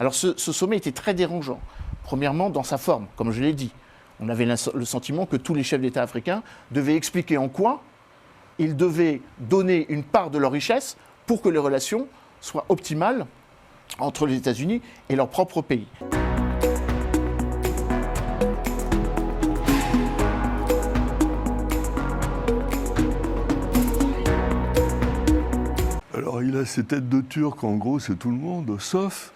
Alors ce sommet était très dérangeant. Premièrement, dans sa forme, comme je l'ai dit. On avait le sentiment que tous les chefs d'État africains devaient expliquer en quoi ils devaient donner une part de leur richesse pour que les relations soient optimales entre les États-Unis et leur propre pays. Alors il a ses têtes de Turc, en gros c'est tout le monde, sauf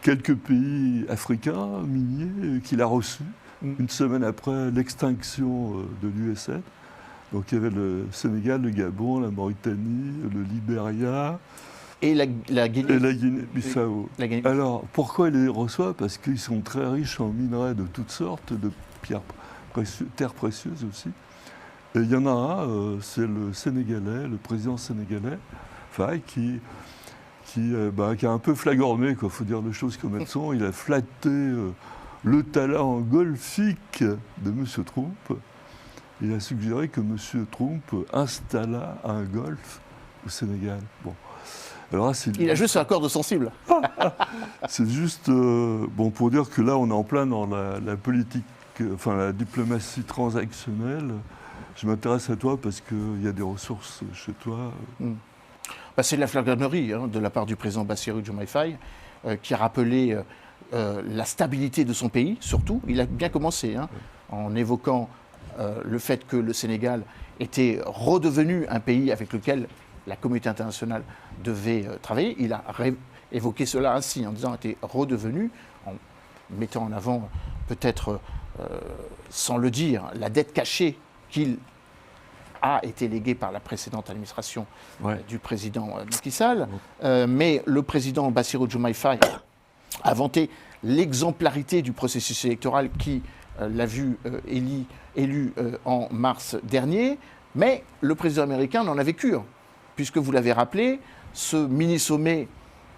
quelques pays africains miniers qu'il a reçus une semaine après l'extinction de l'USN. Donc il y avait le Sénégal, le Gabon, la Mauritanie, le Libéria et la Guinée-Bissau. Alors pourquoi il les reçoit? Parce qu'ils sont très riches en minerais de toutes sortes, de terres précieuses aussi. Et il y en a un, c'est le Sénégalais, le président sénégalais, Faye, qui a un peu flagorné, il faut dire les choses comme elles sont. Il a flatté le talent golfique de M. Trump. Il a suggéré que M. Trump installa un golf au Sénégal. Bon. Alors là, il a juste un accord de sensible. C'est juste pour dire que là, on est en plein dans la politique, la diplomatie transactionnelle. Je m'intéresse à toi parce qu'il y a des ressources chez toi. C'est de la flagornerie de la part du président Bassirou Diomaye Faye, qui a rappelé la stabilité de son pays, surtout. Il a bien commencé en évoquant le fait que le Sénégal était redevenu un pays avec lequel la communauté internationale devait travailler. Il a évoqué cela ainsi, en disant qu'il était redevenu, en mettant en avant, peut-être sans le dire, la dette cachée qu'il a été léguée par la précédente administration du président Macky Sall. Mais le président Bassirou Diomaye Faye a vanté l'exemplarité du processus électoral qui l'a vu élu en mars dernier. Mais le président américain n'en a vécu, puisque vous l'avez rappelé, ce mini-sommet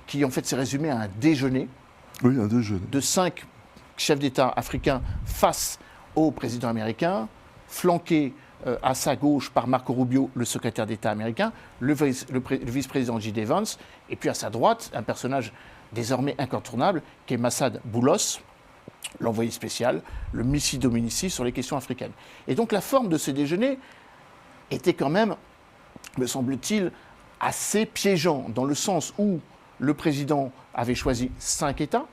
qui en fait s'est résumé à un déjeuner, un déjeuner de 5 chefs d'État africains face au président américain, flanqué à sa gauche par Marco Rubio, le secrétaire d'État américain, le vice-président J.D. Vance, et puis à sa droite, un personnage désormais incontournable, qui est Massad Boulos, l'envoyé spécial, le Missi Dominici sur les questions africaines. Et donc la forme de ce déjeuner était quand même, me semble-t-il, assez piégeant, dans le sens où le président avait choisi 5 États.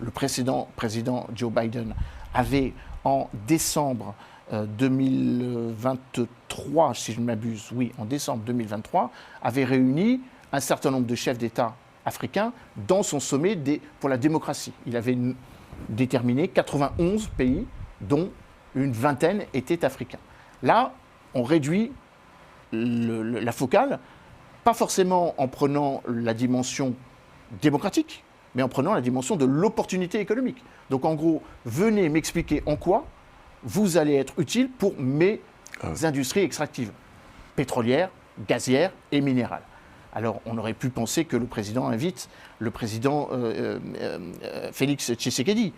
Le précédent président Joe Biden avait, en décembre 2023, si je ne m'abuse, oui, en décembre 2023, avait réuni un certain nombre de chefs d'État africains dans son sommet pour la démocratie. Il avait déterminé 91 pays, dont une vingtaine étaient africains. Là, on réduit la focale, pas forcément en prenant la dimension démocratique, mais en prenant la dimension de l'opportunité économique. Donc en gros, venez m'expliquer en quoi vous allez être utile pour mes industries extractives, pétrolières, gazières et minérales. Alors on aurait pu penser que le président invite le président Félix Tshisekedi,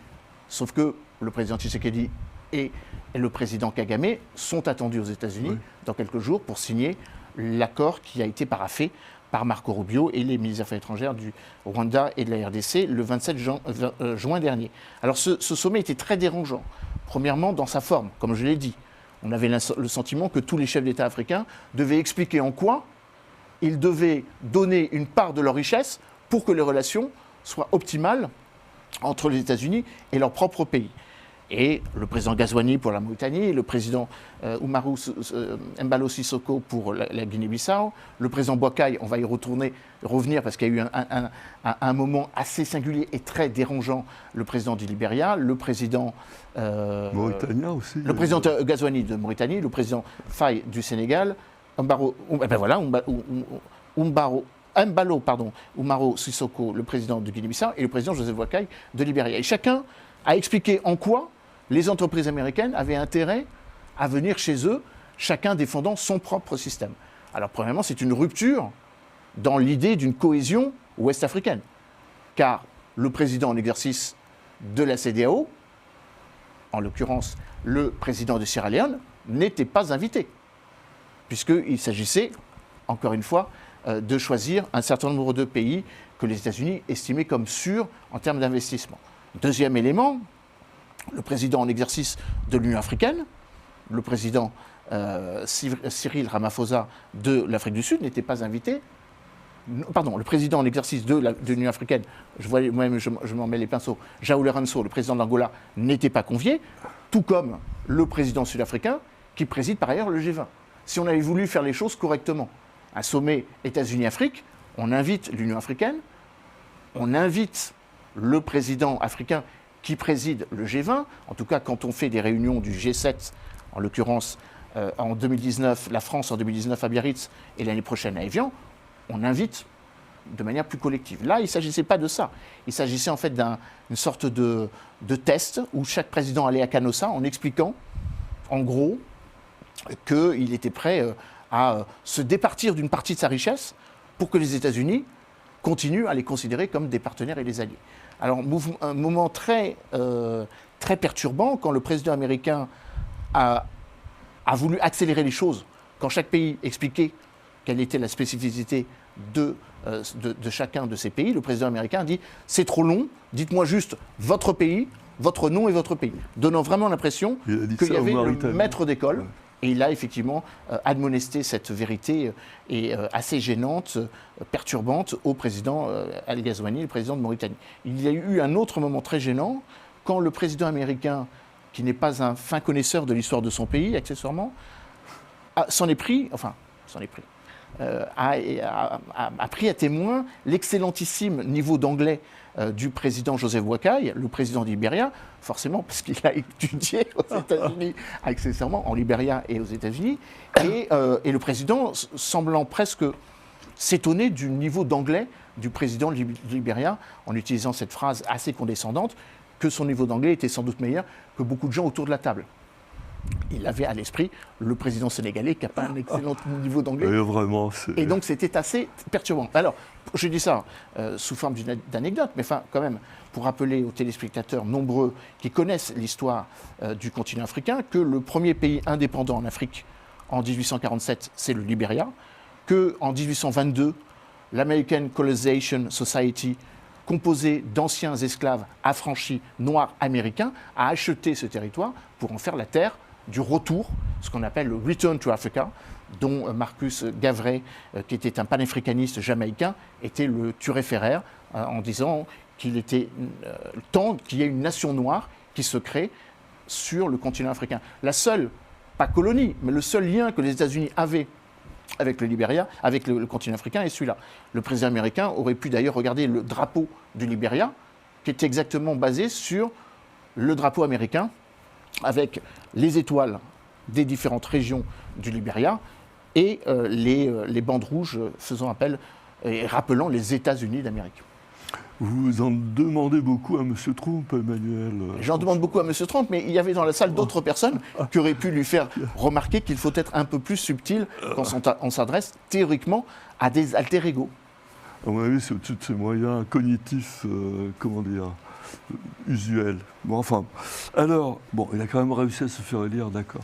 sauf que le président Tshisekedi et le président Kagame sont attendus aux États-Unis dans quelques jours pour signer l'accord qui a été paraphé par Marco Rubio et les ministres des Affaires étrangères du Rwanda et de la RDC le 27 juin dernier. Alors ce sommet était très dérangeant. Premièrement, dans sa forme, comme je l'ai dit. On avait le sentiment que tous les chefs d'État africains devaient expliquer en quoi ils devaient donner une part de leur richesse pour que les relations soient optimales entre les États-Unis et leur propre pays. Et le président Ghazouani pour la Mauritanie, le président Umaru Embalo Sissoko pour la Guinée-Bissau, le président Boakai, on va y revenir parce qu'il y a eu un moment assez singulier et très dérangeant, le président du Libéria, le président Mauritanien aussi. Le président Ghazouani de Mauritanie, le président Faye du Sénégal, Umaru Sissoko, le président de Guinée-Bissau, et le président Joseph Boakai de Libéria. Et chacun a expliqué en quoi les entreprises américaines avaient intérêt à venir chez eux, chacun défendant son propre système. Alors, premièrement, c'est une rupture dans l'idée d'une cohésion ouest-africaine. Car le président en exercice de la CEDEAO, en l'occurrence le président de Sierra Leone, n'était pas invité, puisqu'il s'agissait, encore une fois, de choisir un certain nombre de pays que les États-Unis estimaient comme sûrs en termes d'investissement. Deuxième élément, le président en exercice de l'Union africaine, le président Cyril Ramaphosa de l'Afrique du Sud n'était pas invité. Pardon, le président en exercice de l'Union africaine, moi-même je m'en mets les pinceaux, João Lourenço, le président de l'Angola, n'était pas convié, tout comme le président sud-africain qui préside par ailleurs le G20. Si on avait voulu faire les choses correctement, un sommet États-Unis-Afrique, on invite l'Union africaine, on invite le président africain qui préside le G20, en tout cas quand on fait des réunions du G7, en l'occurrence en 2019, la France en 2019 à Biarritz et l'année prochaine à Évian, on invite de manière plus collective. Là, il ne s'agissait pas de ça. Il s'agissait en fait d'une sorte de test où chaque président allait à Canossa en expliquant, en gros, qu'il était prêt à se départir d'une partie de sa richesse pour que les États-Unis continuent à les considérer comme des partenaires et des alliés. Alors, un moment très perturbant quand le président américain a voulu accélérer les choses, quand chaque pays expliquait quelle était la spécificité de chacun de ces pays, le président américain a dit « c'est trop long, dites-moi juste votre pays, votre nom et votre pays », donnant vraiment l'impression qu'il y avait le maître d'école. Ouais. Et il a effectivement admonesté cette vérité assez gênante, perturbante au président El Ghazouani, le président de Mauritanie. Il y a eu un autre moment très gênant quand le président américain, qui n'est pas un fin connaisseur de l'histoire de son pays, accessoirement, a pris à témoin l'excellentissime niveau d'anglais du président Joseph Boakai, le président du Libéria, forcément parce qu'il a étudié aux États-Unis accessoirement, en Libéria et aux États-Unis, et le président semblant presque s'étonner du niveau d'anglais du président du Libéria, en utilisant cette phrase assez condescendante, que son niveau d'anglais était sans doute meilleur que beaucoup de gens autour de la table. Il avait à l'esprit le président sénégalais qui n'a pas un excellent niveau d'anglais. Vraiment, et donc c'était assez perturbant. Alors, je dis ça sous forme d'anecdote, mais enfin, quand même, pour rappeler aux téléspectateurs nombreux qui connaissent l'histoire du continent africain, que le premier pays indépendant en Afrique en 1847, c'est le Libéria, qu'en 1822, l'American Colonization Society, composé d'anciens esclaves affranchis noirs américains, a acheté ce territoire pour en faire la terre du retour, ce qu'on appelle le Return to Africa, dont Marcus Garvey, qui était un panafricaniste jamaïcain, était le turiféraire en disant qu'il était temps qu'il y ait une nation noire qui se crée sur le continent africain. La seule, pas colonie, mais le seul lien que les États-Unis avaient avec le Libéria, avec le continent africain, est celui-là. Le président américain aurait pu d'ailleurs regarder le drapeau du Libéria, qui était exactement basé sur le drapeau américain, avec les étoiles des différentes régions du Libéria et les bandes rouges faisant appel et rappelant les États-Unis d'Amérique. Vous en demandez beaucoup à M. Trump, Emmanuel. J'en demande beaucoup à M. Trump, mais il y avait dans la salle d'autres personnes qui auraient pu lui faire remarquer qu'il faut être un peu plus subtil quand on s'adresse théoriquement à des alter ego. À mon avis, c'est au-dessus de ses moyens cognitifs, usuels. Bon, enfin, alors, il a quand même réussi à se faire élire, d'accord.